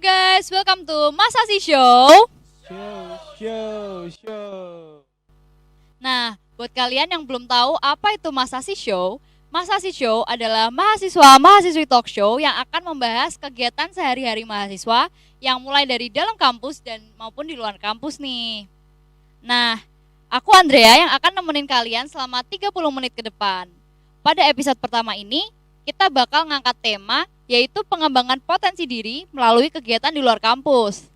guys, welcome to Masasi Show. Show. Nah, buat kalian yang belum tahu apa itu Masasi Show adalah mahasiswa-mahasiswi talk show yang akan membahas kegiatan sehari-hari mahasiswa yang mulai dari dalam kampus dan maupun di luar kampus nih. Nah, aku Andrea yang akan nemenin kalian selama 30 menit ke depan. Pada episode pertama ini, kita bakal ngangkat tema yaitu pengembangan potensi diri melalui kegiatan di luar kampus.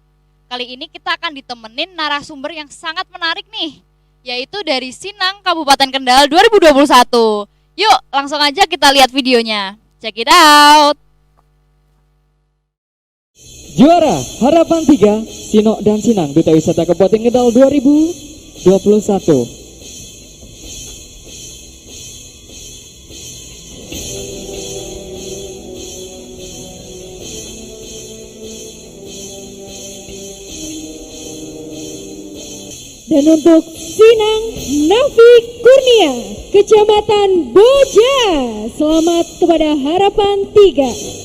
Kali ini kita akan ditemenin narasumber yang sangat menarik nih, yaitu dari Sinang Kabupaten Kendal 2021. Yuk, langsung aja kita lihat videonya. Check it out. Juara Harapan 3, Sinok dan Sinang Duta Wisata Kabupaten Kendal 2021. Dan untuk Sinang Nafi Kurnia, Kecamatan Boja, selamat kepada Harapan 3.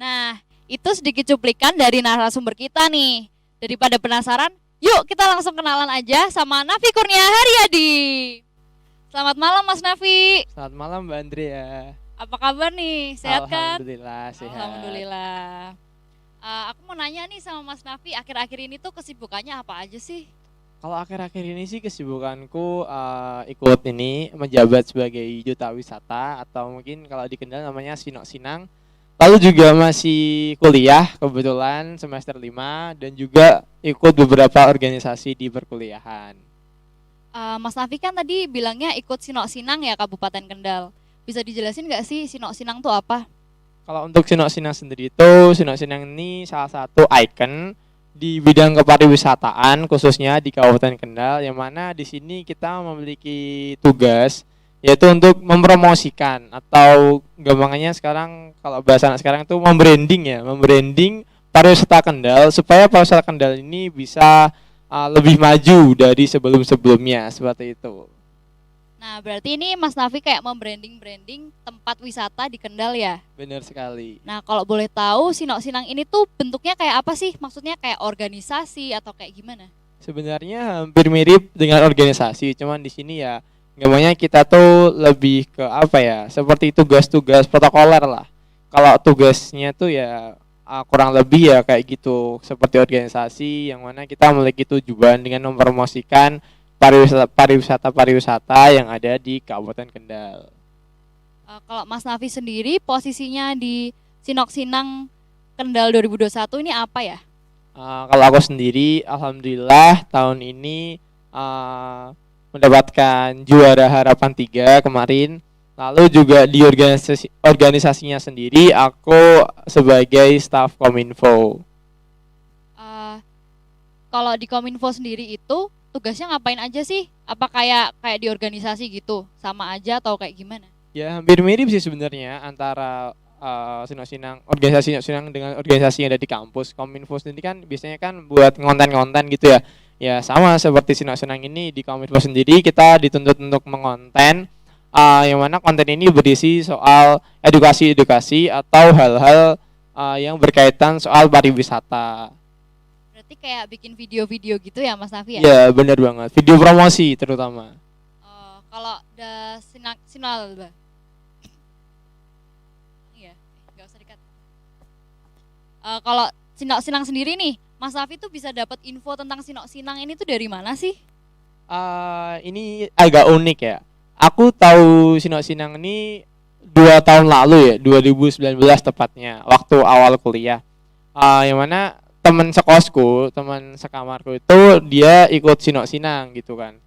Nah, itu sedikit cuplikan dari narasumber kita nih. Daripada penasaran, yuk kita langsung kenalan aja sama Nafi Kurnia Haryadi. Selamat malam Mas Nafi. Selamat malam Mbak Andrea. Apa kabar nih? Sehat kan? Alhamdulillah sehat. Alhamdulillah. Aku mau nanya nih sama Mas Nafi, akhir-akhir ini tuh kesibukannya apa aja sih? Kalau akhir-akhir ini sih kesibukanku ikut ini menjabat sebagai duta wisata atau mungkin kalau di Kendal namanya Sinok Sinang. Lalu juga masih kuliah kebetulan semester 5 dan juga ikut beberapa organisasi di perkuliahan. Mas Nafi kan tadi bilangnya ikut Sinok Sinang ya Kabupaten Kendal. Bisa dijelasin nggak sih Sinok Sinang tuh apa? Kalau untuk Sinok Sinang sendiri itu, Sinok Sinang ini salah satu ikon di bidang kepariwisataan khususnya di Kabupaten Kendal, yang mana di sini kita memiliki tugas yaitu untuk mempromosikan atau gampangannya sekarang kalau bahasa anak sekarang itu membranding pariwisata Kendal supaya pariwisata Kendal ini bisa lebih maju dari sebelum-sebelumnya seperti itu. Nah, berarti ini Mas Nafi kayak membranding tempat wisata di Kendal ya? Benar sekali. Nah, kalau boleh tahu Sinok Sinang ini tuh bentuknya kayak apa sih? Maksudnya kayak organisasi atau kayak gimana? Sebenarnya hampir mirip dengan organisasi, cuman di sini ya gambarnya kita tuh lebih ke apa ya, seperti tugas-tugas protokoler lah. Kalau tugasnya tuh ya kurang lebih ya kayak gitu, seperti organisasi yang mana kita memiliki tujuan dengan mempromosikan pariwisata yang ada di Kabupaten Kendal. Kalau Mas Nafi sendiri posisinya di Sinok Sinang Kendal 2021 ini apa ya? Kalau aku sendiri, alhamdulillah tahun ini mendapatkan juara Harapan 3 kemarin. Lalu juga di organisasinya sendiri aku sebagai staf Kominfo. Kalau di Kominfo sendiri itu tugasnya ngapain aja sih? Apa kayak di organisasi gitu? Sama aja atau kayak gimana? Ya hampir mirip sih sebenarnya antara Sinok Sinang, organisasi Sinok Sinang dengan organisasi yang ada di kampus. Kominfo sendiri kan biasanya kan buat konten-konten gitu ya. Ya sama seperti Sinok Sinang ini, di Kominfo sendiri kita dituntut untuk mengonten yang mana konten ini berisi soal edukasi atau hal-hal yang berkaitan soal pariwisata. Berarti kayak bikin video-video gitu ya Mas Nafi ya? Ya benar banget, video promosi terutama. Kalau ada Sinal Mbak. Iya, nggak usah dikat. Kalau Sinok Sinang sendiri nih, Mas Nafi tuh bisa dapat info tentang Sinok Sinang ini tuh dari mana sih? Ini agak unik ya. Aku tahu Sinok Sinang ini 2 tahun lalu ya, 2019 tepatnya, waktu awal kuliah. Yang mana teman sekosku, teman sekamarku itu dia ikut Sinok Sinang gitu kan.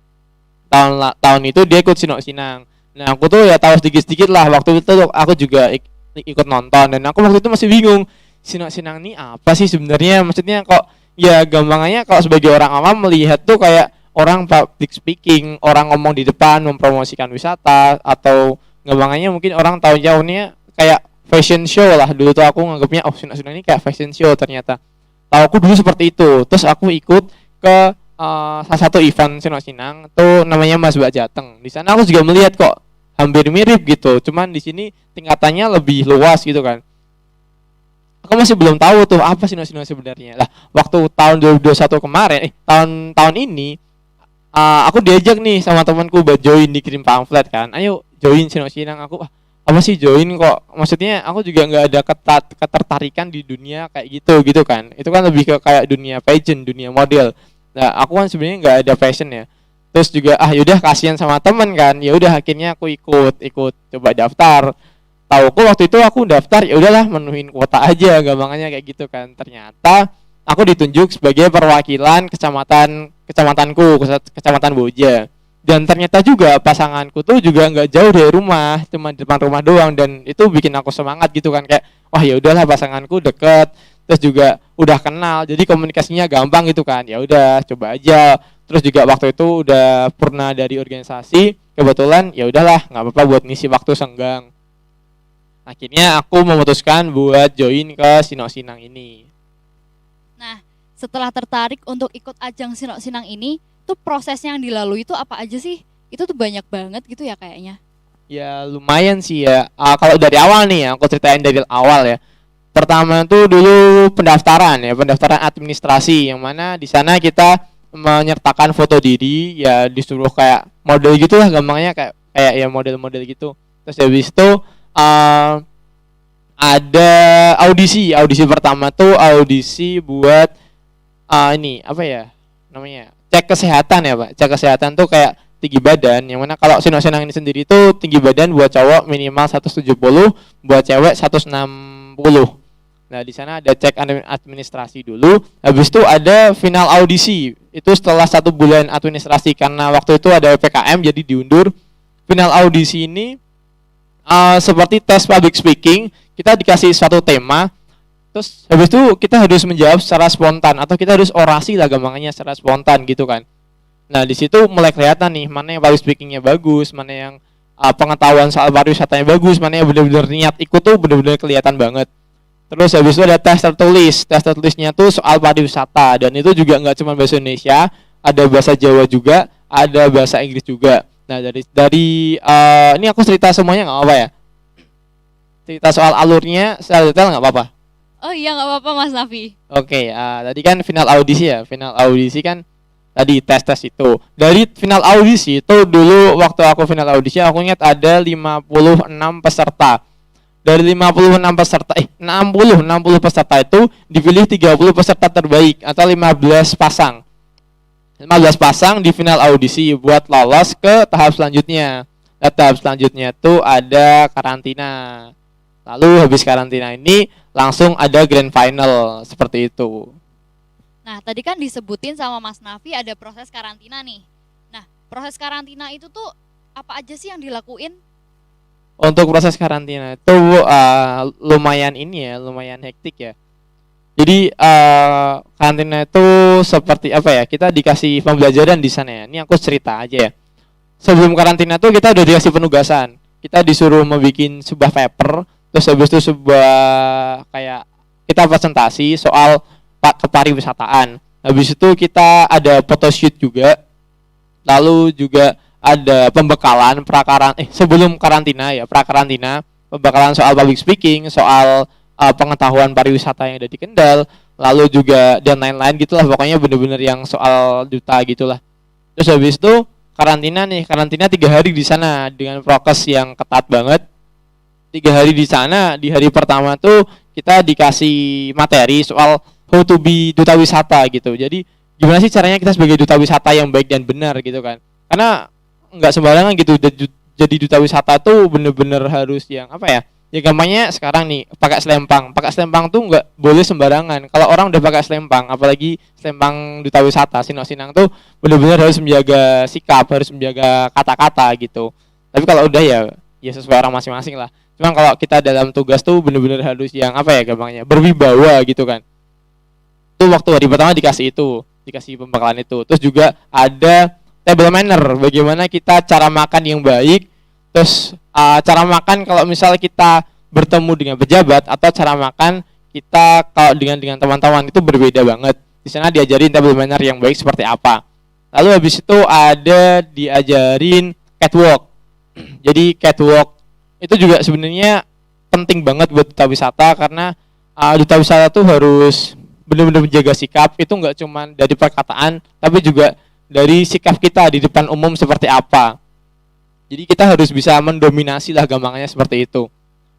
Tahun itu dia ikut Sinok Sinang. Nah, aku tuh ya tahu sedikit-sedikit lah. Waktu itu aku juga ikut nonton dan aku waktu itu masih bingung. Sinok Sinang ini apa sih sebenarnya? Maksudnya kok ya gampangannya kalau sebagai orang awam melihat tuh kayak orang public speaking, orang ngomong di depan mempromosikan wisata atau Gampangannya mungkin orang tahu jauhnya kayak fashion show lah. Dulu tuh aku nganggapnya oh Sinok-Sinang ini kayak fashion show, ternyata tahu aku dulu seperti itu. Terus aku ikut ke salah satu event Sinok-Sinang tuh namanya Mas Mbak Jateng. Di sana aku juga melihat kok hampir mirip gitu, cuman di sini tingkatannya lebih luas gitu kan. Aku masih belum tahu tuh apa Sinok-Sinang sebenarnya. Lah, waktu tahun 2021 kemarin, tahun ini aku diajak nih sama temanku buat join, dikirim pamflet kan. Ayo join Sinok-Sinang. Aku apa sih join kok? Maksudnya aku juga nggak ada ketertarikan di dunia kayak gitu kan. Itu kan lebih ke kayak dunia pageant, dunia model. Nah, aku kan sebenarnya nggak ada passion ya. Terus juga yaudah kasihan sama temen kan. Ya udah akhirnya aku ikut coba daftar. Tauku waktu itu aku daftar ya udahlah menuhin kuota aja, gampangannya kayak gitu kan. Ternyata aku ditunjuk sebagai perwakilan kecamatanku, kecamatan Boja. Dan ternyata juga pasanganku tuh juga nggak jauh dari rumah, cuma di depan rumah doang, dan itu bikin aku semangat gitu kan, kayak wah ya udahlah pasanganku deket, terus juga udah kenal, jadi komunikasinya gampang gitu kan. Ya udah coba aja. Terus juga waktu itu udah pernah dari organisasi, kebetulan ya udahlah nggak apa-apa buat ngisi waktu senggang. Akhirnya aku memutuskan buat join ke Sinok-Sinang ini. Nah, setelah tertarik untuk ikut ajang Sinok-Sinang ini, tuh prosesnya yang dilalui itu apa aja sih? Itu tuh banyak banget gitu ya kayaknya. Ya lumayan sih ya. Kalau dari awal nih ya, aku ceritain dari awal ya. Pertama tuh dulu pendaftaran administrasi, yang mana di sana kita menyertakan foto diri, ya disuruh kayak model gitulah, gampangnya kayak ya model-model gitu. Terus habis itu ada audisi pertama tuh audisi buat ini apa ya namanya, cek kesehatan ya Pak. Cek kesehatan tuh kayak tinggi badan, yang mana kalau Sinok-Sinang ini sendiri tuh tinggi badan buat cowok minimal 170, buat cewek 160. Nah di sana ada cek administrasi dulu, habis itu ada final audisi. Itu setelah 1 bulan administrasi, karena waktu itu ada PPKM jadi diundur. Final audisi ini seperti tes public speaking, kita dikasih suatu tema, terus habis itu kita harus menjawab secara spontan, atau kita harus orasi lah gampangannya secara spontan gitu kan. Nah di situ mulai kelihatan nih mana yang public speakingnya bagus, mana yang pengetahuan soal pariwisatanya bagus, mana yang benar-benar niat ikut tuh benar-benar kelihatan banget. Terus habis itu ada tes tertulisnya tuh soal pariwisata, dan itu juga nggak cuma bahasa Indonesia, ada bahasa Jawa juga, ada bahasa Inggris juga. Nah dari ini aku cerita semuanya nggak apa ya? Cerita soal alurnya secara detail nggak apa-apa? Oh iya nggak apa-apa Mas Nafi. Oke, tadi kan final audisi ya. Final audisi kan tadi tes itu. Dari final audisi itu dulu waktu aku final audisi aku ingat ada 56 peserta. Dari 56 peserta 60 peserta itu dipilih 30 peserta terbaik atau 15 pasang. 15 pasang di final audisi buat lolos ke tahap selanjutnya. Nah, tahap selanjutnya tuh ada karantina. Lalu habis karantina ini langsung ada grand final seperti itu. Nah, tadi kan disebutin sama Mas Nafi ada proses karantina nih. Nah, proses karantina itu tuh apa aja sih yang dilakuin? Untuk proses karantina itu lumayan hektik ya. Jadi karantina itu seperti apa ya? Kita dikasih pembelajaran di sana ya. Ini aku cerita aja ya. Sebelum karantina tuh kita udah dikasih penugasan. Kita disuruh membuat sebuah paper, terus habis itu sebuah kayak kita presentasi soal kepariwisataan. Habis itu kita ada photoshoot juga. Lalu juga ada pembekalan sebelum karantina ya, pra-karantina, pembekalan soal public speaking, soal pengetahuan pariwisata yang ada di Kendal, lalu juga dan lain-lain gitulah, pokoknya bener-bener yang soal duta gitulah. Terus habis itu karantina 3 hari di sana dengan prokes yang ketat banget. 3 hari di sana, di hari pertama tuh kita dikasih materi soal how to be duta wisata gitu. Jadi gimana sih caranya kita sebagai duta wisata yang baik dan benar gitu kan. Karena nggak sembarangan gitu, jadi duta wisata tuh bener-bener harus yang apa ya? Ya gampangnya sekarang nih pakai selempang tuh nggak boleh sembarangan. Kalau orang udah pakai selempang, apalagi selempang duta wisata Sinok-Sinang tuh benar-benar harus menjaga sikap, harus menjaga kata-kata gitu. Tapi kalau udah ya sesuai orang masing-masing lah. Cuma kalau kita dalam tugas tuh benar-benar harus yang apa ya gampangnya berwibawa gitu kan. Itu waktu hari pertama dikasih pembekalan itu. Terus juga ada table manner, bagaimana kita cara makan yang baik. Terus cara makan kalau misal kita bertemu dengan pejabat atau cara makan kita kalau dengan teman-teman itu berbeda banget. Di sana diajarin table manner yang baik seperti apa. Lalu habis itu ada diajarin catwalk. Jadi catwalk itu juga sebenarnya penting banget buat duta wisata karena duta wisata tuh harus benar-benar menjaga sikap. Itu nggak cuma dari perkataan tapi juga dari sikap kita di depan umum seperti apa. Jadi kita harus bisa mendominasi lah gampangnya seperti itu.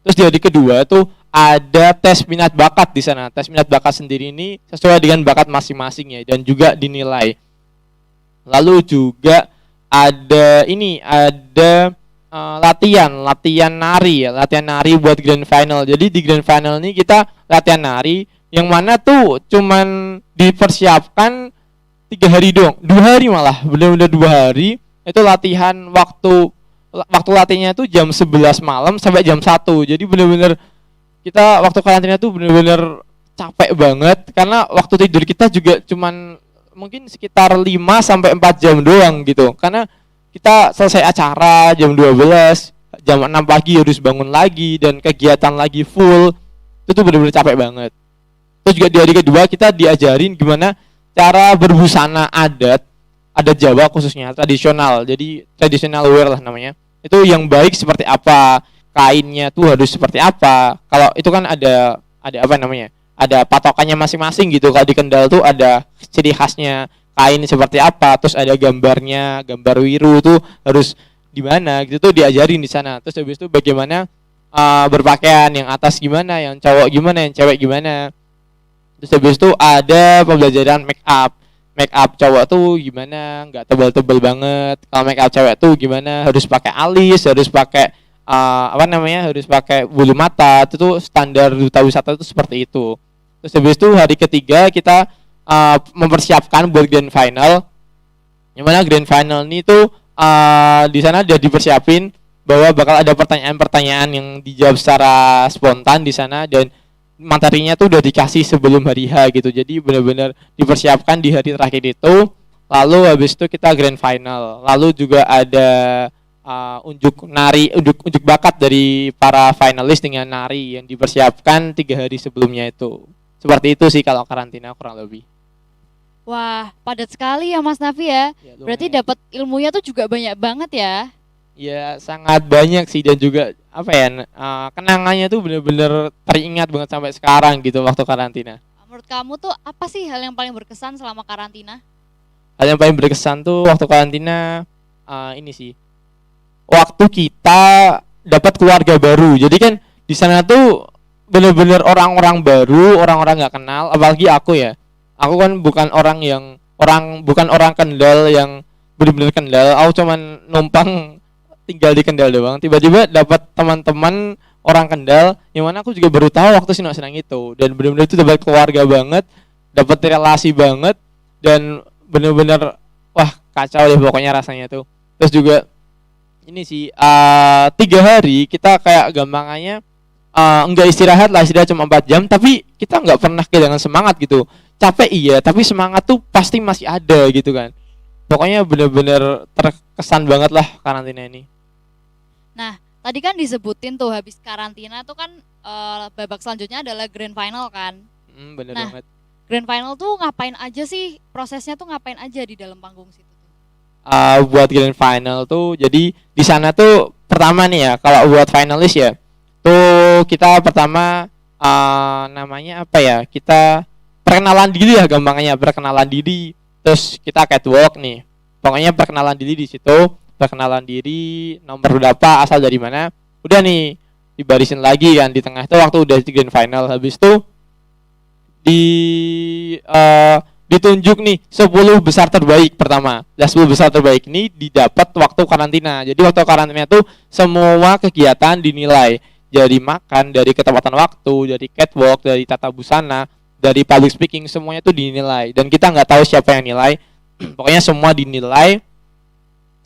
Terus di hari kedua tuh ada tes minat bakat di sana. Tes minat bakat sendiri ini sesuai dengan bakat masing-masing ya dan juga dinilai. Lalu juga ada latihan nari buat grand final. Jadi di grand final ini kita latihan nari yang mana tuh cuman dipersiapkan 3 hari doang, 2 hari malah, benar-benar 2 hari. Itu latihan waktu latihannya tuh jam 11 malam sampai jam 1. Jadi benar-benar kita waktu karantina tuh benar-benar capek banget karena waktu tidur kita juga cuman mungkin sekitar 5 sampai 4 jam doang gitu. Karena kita selesai acara jam 12, jam 6 pagi harus bangun lagi dan kegiatan lagi full. Itu tuh benar-benar capek banget. Terus juga di hari kedua kita diajarin gimana cara berbusana adat Jawa khususnya tradisional. Jadi traditional wear lah namanya. Itu yang baik seperti apa, kainnya tuh harus seperti apa. Kalau itu kan ada apa namanya? Ada patokannya masing-masing gitu. Kalau di Kendal tuh ada ciri khasnya kain seperti apa, terus ada gambarnya, gambar wiru tuh harus di mana gitu tuh diajarin di sana. Terus habis itu bagaimana berpakaian, yang atas gimana, yang cowok gimana, yang cewek gimana. Terus habis itu ada pembelajaran make up. Make up cowok tuh gimana, nggak tebal-tebal banget. Kalau make up cewek tuh gimana, harus pakai alis, harus pakai harus pakai bulu mata. Itu tuh standar duta wisata itu seperti itu. Terus habis itu hari ketiga kita mempersiapkan buat grand final. Yang mana grand final ini tuh di sana udah dipersiapin bahwa bakal ada pertanyaan-pertanyaan yang dijawab secara spontan di sana dan materinya tuh udah dikasih sebelum hari H gitu. Jadi benar-benar dipersiapkan di hari terakhir itu. Lalu habis itu kita grand final. Lalu juga ada unjuk bakat dari para finalis dengan nari yang dipersiapkan 3 hari sebelumnya itu. Seperti itu sih kalau karantina kurang lebih. Wah, padat sekali ya Mas Nafi ya. Berarti dapat ilmunya tuh juga banyak banget ya. Ya sangat banyak sih dan juga kenangannya tuh bener-bener teringat banget sampai sekarang gitu waktu karantina. Menurut kamu tuh apa sih hal yang paling berkesan selama karantina? Hal yang paling berkesan tuh waktu karantina ini sih, waktu kita dapat keluarga baru. Jadi kan di sana tuh bener-bener orang-orang baru, orang-orang nggak kenal. Apalagi aku ya, aku kan bukan orang Kendal yang bener-bener Kendal. Aku cuman numpang tinggal di Kendal doang, tiba-tiba dapat teman-teman orang Kendal yang mana aku juga baru tahu waktu senang itu, dan benar-benar itu dapat keluarga banget, dapat relasi banget, dan benar-benar wah kacau deh pokoknya rasanya tuh. Terus juga ini sih 3 hari kita kayak gampangannya enggak istirahat cuma 4 jam, tapi kita nggak pernah kehilangan semangat gitu. Capek iya, tapi semangat tuh pasti masih ada gitu kan. Pokoknya benar-benar terkesan banget lah karantina ini. Nah, tadi kan disebutin tuh habis karantina tuh kan babak selanjutnya adalah grand final kan. Bener nah, banget. Grand final tuh ngapain aja sih? Prosesnya tuh ngapain aja di dalam panggung situ? Buat grand final tuh, jadi di sana tuh pertama nih ya, kalau buat finalis ya, tuh kita pertama namanya apa ya? Kita perkenalan diri ya gampangnya, perkenalan diri. Terus kita catwalk nih. Pokoknya perkenalan diri di situ. Perkenalan diri, nomor berapa, asal dari mana. Udah nih dibarisin lagi kan di tengah itu waktu udah di grand final. Habis itu ditunjuk nih 10 besar terbaik pertama. Nah, 10 besar terbaik ini didapat waktu karantina. Jadi waktu karantina tuh semua kegiatan dinilai. Dari makan, dari ketepatan waktu, dari catwalk, dari tata busana, dari public speaking, semuanya tuh dinilai. Dan kita nggak tahu siapa yang nilai. Pokoknya semua dinilai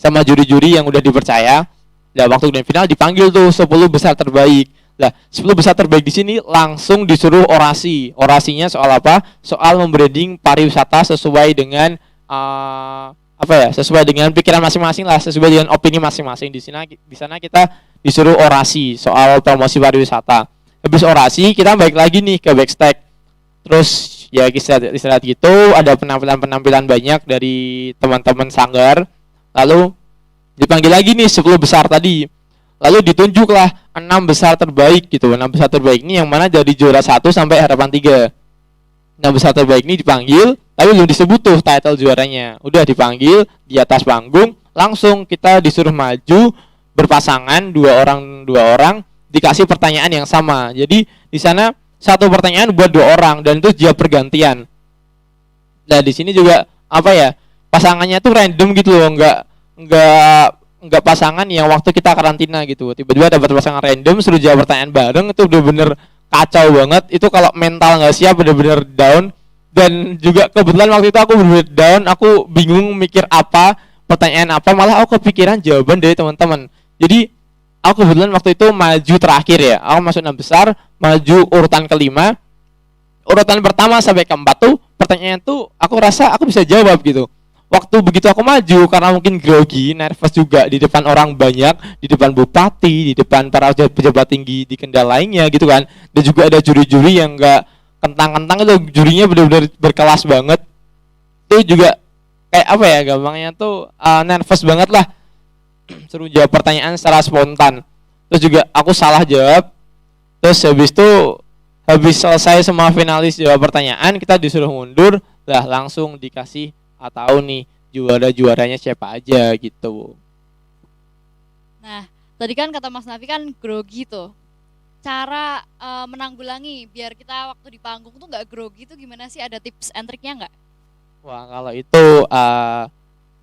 sama juri-juri yang udah dipercaya. Nah, waktu grand final dipanggil tuh 10 besar terbaik. Nah, 10 besar terbaik di sini langsung disuruh orasi. Orasinya soal apa? Soal membranding pariwisata sesuai dengan apa ya, sesuai dengan pikiran masing-masing lah, sesuai dengan opini masing-masing. Di sana kita disuruh orasi soal promosi pariwisata. Habis orasi kita balik lagi nih ke backstage. Terus ya istirahat gitu, ada penampilan banyak dari teman-teman sanggar. Lalu dipanggil lagi nih 10 besar tadi. Lalu ditunjuklah 6 besar terbaik gitu. 6 besar terbaik ini yang mana dari juara 1 sampai harapan 3. 6 besar terbaik ini dipanggil, tapi belum disebut tuh title juaranya. Udah dipanggil di atas panggung, langsung kita disuruh maju berpasangan, dua orang dikasih pertanyaan yang sama. Jadi di sana satu pertanyaan buat 2 orang dan itu jawab pergantian. Nah, di sini juga apa ya? Pasangannya tuh random gitu loh, enggak pasangan yang waktu kita karantina gitu. Tiba-tiba dapat pasangan random suruh jawab pertanyaan bareng, itu udah bener kacau banget. Itu kalau mental nggak siap bener-bener down. Dan juga kebetulan waktu itu aku bener-bener down, aku bingung mikir apa, pertanyaan apa, malah aku kepikiran jawaban dari teman-teman. Jadi aku kebetulan waktu itu maju terakhir ya, aku masuk 6 besar, maju urutan kelima. Urutan pertama sampai keempat tuh pertanyaan tuh aku rasa aku bisa jawab gitu. Waktu begitu aku maju, karena mungkin grogi, nervous juga di depan orang banyak, di depan bupati, di depan para pejabat tinggi di Kendal lainnya gitu kan. Dan juga ada juri-juri yang enggak kentang-kentang, itu jurinya benar-benar berkelas banget. Itu juga kayak apa ya, gampangnya tuh nervous banget lah. Suruh jawab pertanyaan secara spontan. Terus juga aku salah jawab. Terus habis selesai semua finalis jawab pertanyaan, kita disuruh mundur, lah langsung dikasih atau nih juaranya siapa aja gitu. Nah, tadi kan kata Mas Nafi kan grogi tuh. Cara menanggulangi biar kita waktu di panggung tuh nggak grogi tuh gimana sih? Ada tips and triknya nggak? Wah, kalau itu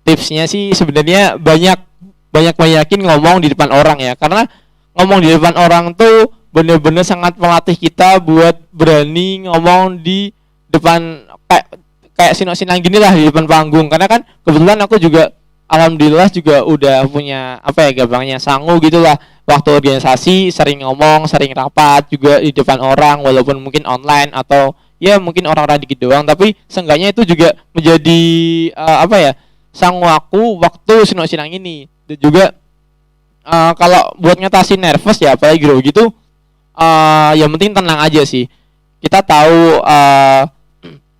tipsnya sih sebenarnya banyakin ngomong di depan orang ya. Karena ngomong di depan orang tuh bener-bener sangat melatih kita buat berani ngomong di depan kayak sinok-sinang gini lah di depan panggung. Karena kan kebetulan aku juga alhamdulillah juga udah punya apa ya, gampangnya sangu gitulah. Waktu organisasi sering ngomong, sering rapat juga di depan orang, walaupun mungkin online atau ya mungkin orang-orang dikit doang, tapi seenggaknya itu juga menjadi apa ya, sangu aku waktu sinok-sinang ini. Dan juga kalau buat ngatasin nervous ya apalagi grogi gitu, yang penting tenang aja sih. Kita tahu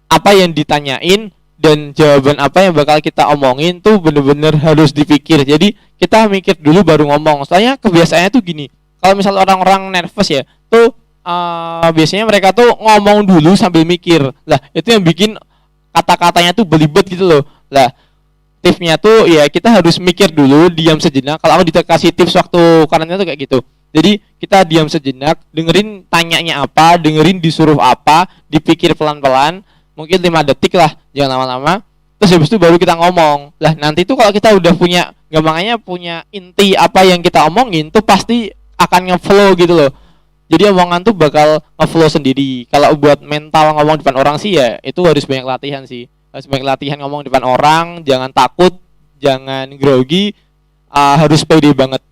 apa yang ditanyain dan jawaban apa yang bakal kita omongin tuh bener-bener harus dipikir. Jadi kita mikir dulu baru ngomong. Soalnya kebiasaannya tuh gini, kalau misal orang-orang nervous ya tuh biasanya mereka tuh ngomong dulu sambil mikir. Lah itu yang bikin kata-katanya tuh belibet gitu loh. Lah tipsnya tuh ya kita harus mikir dulu, diam sejenak. Kalau aku dikasih tips waktu karantina tuh kayak gitu. Jadi kita diam sejenak, dengerin tanyanya apa, dengerin disuruh apa, dipikir pelan-pelan, mungkin 5 detik lah, jangan lama-lama. Terus habis itu baru kita ngomong. Lah nanti tuh kalau kita udah punya, gampangnya punya inti apa yang kita omongin tuh pasti akan ngeflow gitu loh. Jadi omongan tuh bakal ngeflow sendiri. Kalau buat mental ngomong depan orang sih ya itu harus banyak latihan sih. Harus banyak latihan ngomong depan orang, jangan takut, jangan grogi, harus pede banget.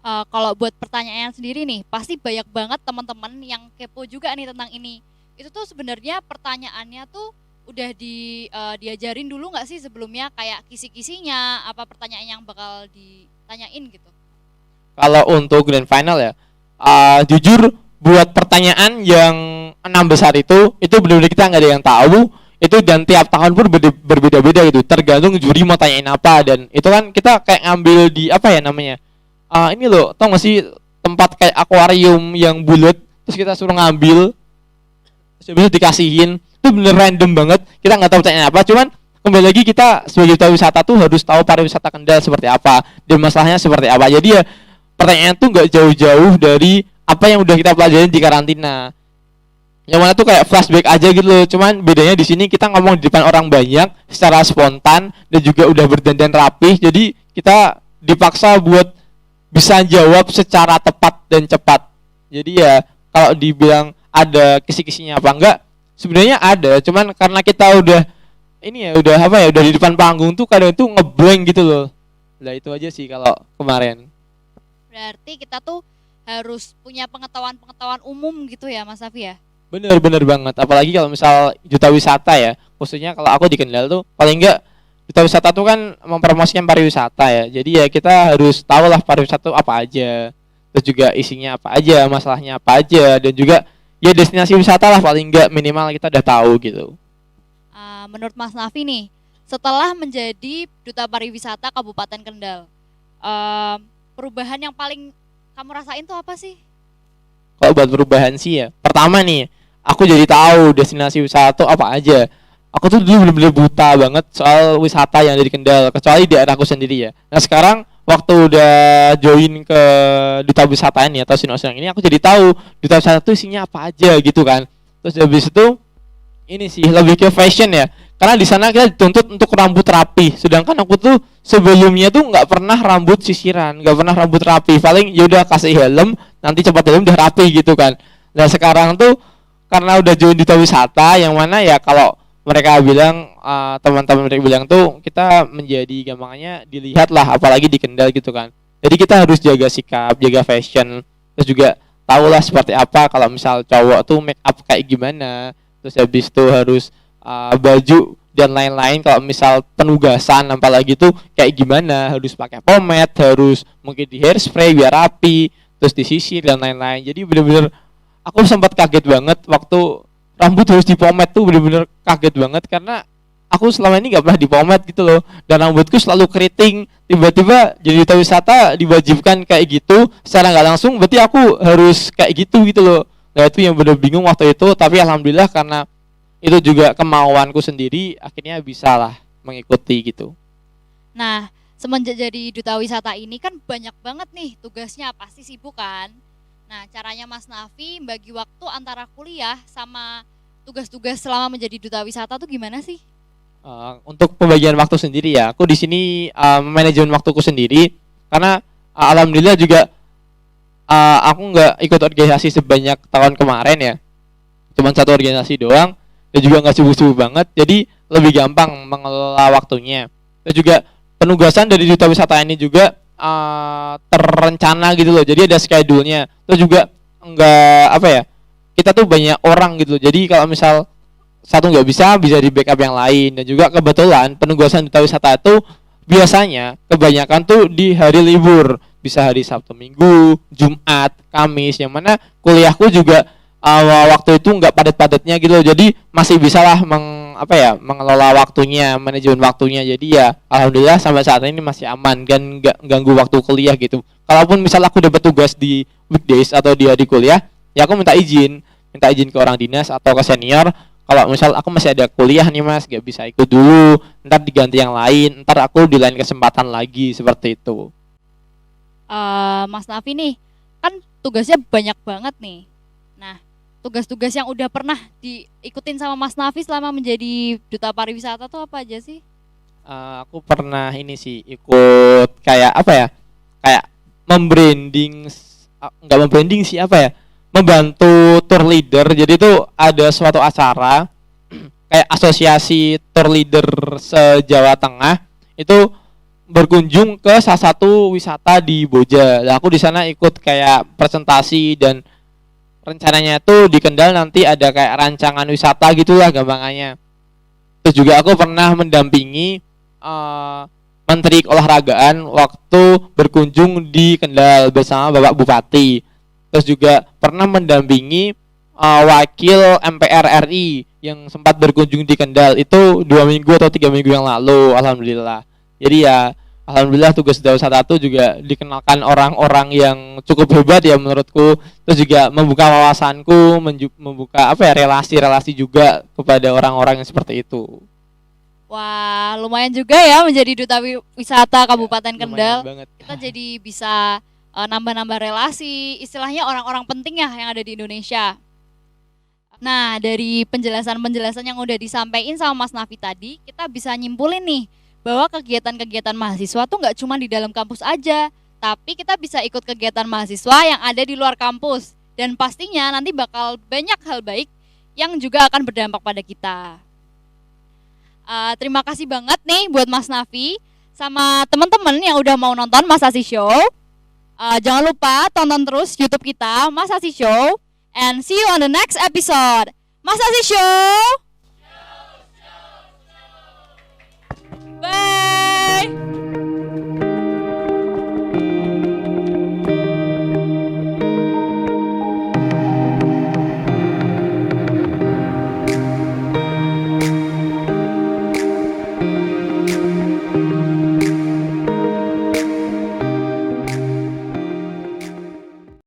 Kalau buat pertanyaan sendiri nih, pasti banyak banget teman-teman yang kepo juga nih tentang ini. Itu tuh sebenarnya pertanyaannya tuh udah diajarin dulu nggak sih sebelumnya, kayak kisi-kisinya, apa pertanyaan yang bakal ditanyain gitu? Kalau untuk grand final ya, jujur buat pertanyaan yang 6 besar itu benar-benar kita nggak ada yang tahu. Itu dan tiap tahun pun berbeda-beda gitu, tergantung juri mau tanyain apa. Dan itu kan kita kayak ngambil di apa ya namanya, ini loh, tau gak sih tempat kayak akuarium yang bulat, terus kita suruh ngambil, terus bisa dikasihin. Itu bener random banget, kita nggak tahu pertanyaan apa. Cuman kembali lagi kita sebagai duta wisata tuh harus tahu pariwisata Kendal seperti apa dan masalahnya seperti apa. Jadi ya pertanyaan tuh nggak jauh-jauh dari apa yang udah kita pelajarin di karantina. Yang mana tuh kayak flashback aja gitu loh. Cuman bedanya di sini kita ngomong di depan orang banyak secara spontan dan juga udah berdandan rapih. Jadi kita dipaksa buat bisa jawab secara tepat dan cepat. Jadi ya kalau dibilang ada kisi-kisinya apa enggak, sebenarnya ada. Cuman karena kita udah ini ya udah apa ya, udah di depan panggung tuh kadang tuh ngeblank gitu loh. Nah itu aja sih kalau kemarin. Berarti kita tuh harus punya pengetahuan umum gitu ya Mas Safi ya? Bener banget. Apalagi kalau misal duta wisata ya, khususnya kalau aku di Kendal tuh paling enggak duta wisata itu kan mempromosikan pariwisata ya. Jadi ya kita harus tahu lah pariwisata itu apa aja. Terus juga isinya apa aja, masalahnya apa aja, dan juga ya destinasi wisata lah paling enggak minimal kita udah tahu gitu. Menurut Mas Nafi nih, setelah menjadi duta pariwisata Kabupaten Kendal, perubahan yang paling kamu rasain tuh apa sih? Kalau buat perubahan sih ya, pertama nih, aku jadi tahu destinasi wisata tuh apa aja. Aku tuh dulu bener-bener buta banget soal wisata yang ada di Kendal, kecuali di daerahku sendiri ya. Nah sekarang waktu udah join ke duta wisata ini atau Sinok-Sinang ini, aku jadi tahu duta wisata tuh isinya apa aja gitu kan. Terus habis itu ini sih lebih ke fashion ya, karena di sana kita dituntut untuk rambut rapi, sedangkan aku tuh sebelumnya tuh nggak pernah rambut sisiran, nggak pernah rambut rapi, paling yaudah kasih helm, nanti cepat helm udah rapi gitu kan. Nah sekarang tuh karena udah join duta wisata, yang mana ya kalau mereka bilang teman-teman mereka bilang tuh kita menjadi gampangnya dilihat lah, apalagi di Kendal gitu kan. Jadi kita harus jaga sikap, jaga fashion, terus juga tahulah seperti apa kalau misal cowok tuh make up kayak gimana, terus habis itu harus baju dan lain-lain. Kalau misal penugasan apalagi tuh kayak gimana, harus pakai pomade, harus mungkin di hairspray biar rapi, terus disisir dan lain-lain. Jadi bener-bener aku sempat kaget banget waktu rambut harus dipomade tuh, bener-bener kaget banget karena aku selama ini nggak pernah dipomade gitu loh, dan rambutku selalu keriting. Tiba-tiba jadi duta wisata diwajibkan kayak gitu secara nggak langsung, berarti aku harus kayak gitu gitu loh. Nah itu yang bener bingung waktu itu, tapi alhamdulillah karena itu juga kemauanku sendiri, akhirnya bisa lah mengikuti gitu. Nah, semenjak jadi duta wisata ini kan banyak banget nih tugasnya, pasti sibuk kan. Nah, caranya Mas Nafi bagi waktu antara kuliah sama tugas-tugas selama menjadi duta wisata tuh gimana sih? Untuk pembagian waktu sendiri ya, aku di sini manajemen waktuku sendiri karena alhamdulillah juga aku nggak ikut organisasi sebanyak tahun kemarin ya, cuman satu organisasi doang, dan juga nggak sibuk-sibuk banget, jadi lebih gampang mengelola waktunya. Dan juga penugasan dari duta wisata ini juga terencana gitu loh, jadi ada schedule-nya. Terus juga enggak apa ya, kita tuh banyak orang gitu loh, jadi kalau misal satu nggak bisa di backup yang lain. Dan juga kebetulan penugasan duta wisata itu biasanya kebanyakan tuh di hari libur, bisa hari Sabtu Minggu, Jumat, Kamis, yang mana kuliahku juga waktu itu nggak padat-padatnya gitu loh, jadi masih bisa lah mengelola waktunya, manajemen waktunya. Jadi ya alhamdulillah sampai saat ini masih aman dan nggak ganggu waktu kuliah gitu. Kalaupun misal aku dapat tugas di weekdays atau di hari kuliah, ya aku minta izin ke orang dinas atau ke senior, kalau misal aku masih ada kuliah nih mas, nggak bisa ikut dulu, ntar diganti yang lain, ntar aku di lain kesempatan lagi, seperti itu. Mas Nafi nih kan tugasnya banyak banget nih. Nah, tugas-tugas yang udah pernah diikutin sama Mas Nafi selama menjadi duta pariwisata tuh apa aja sih? Aku pernah ini sih ikut kayak apa ya, kayak membranding, nggak membranding sih, apa ya, membantu tour leader. Jadi itu ada suatu acara kayak asosiasi tour leader se-Jawa Tengah itu berkunjung ke salah satu wisata di Boja. Nah, aku di sana ikut kayak presentasi, dan rencananya tuh di Kendal nanti ada kayak rancangan wisata gitulah gampangannya. Terus juga aku pernah mendampingi Menteri Keolahragaan waktu berkunjung di Kendal bersama Bapak Bupati. Terus juga pernah mendampingi wakil MPR RI yang sempat berkunjung di Kendal itu 2 minggu atau 3 minggu yang lalu, alhamdulillah. Jadi ya alhamdulillah tugas duta wisata itu juga dikenalkan orang-orang yang cukup hebat ya menurutku. Terus juga membuka wawasanku, membuka apa ya, relasi-relasi juga kepada orang-orang yang seperti itu. Wah, lumayan juga ya menjadi duta wisata Kabupaten Kendal. Kita jadi bisa nambah-nambah relasi, istilahnya orang-orang penting ya yang ada di Indonesia. Nah, dari penjelasan-penjelasan yang udah disampaikan sama Mas Nafi tadi, kita bisa nyimpulin nih bahwa kegiatan-kegiatan mahasiswa tuh nggak cuma di dalam kampus aja, tapi kita bisa ikut kegiatan mahasiswa yang ada di luar kampus, dan pastinya nanti bakal banyak hal baik yang juga akan berdampak pada kita. Terima kasih banget nih buat Mas Nafi sama teman-teman yang udah mau nonton Mas Asi Show. Jangan lupa tonton terus YouTube kita Mas Asi Show, and see you on the next episode Mas Asi Show.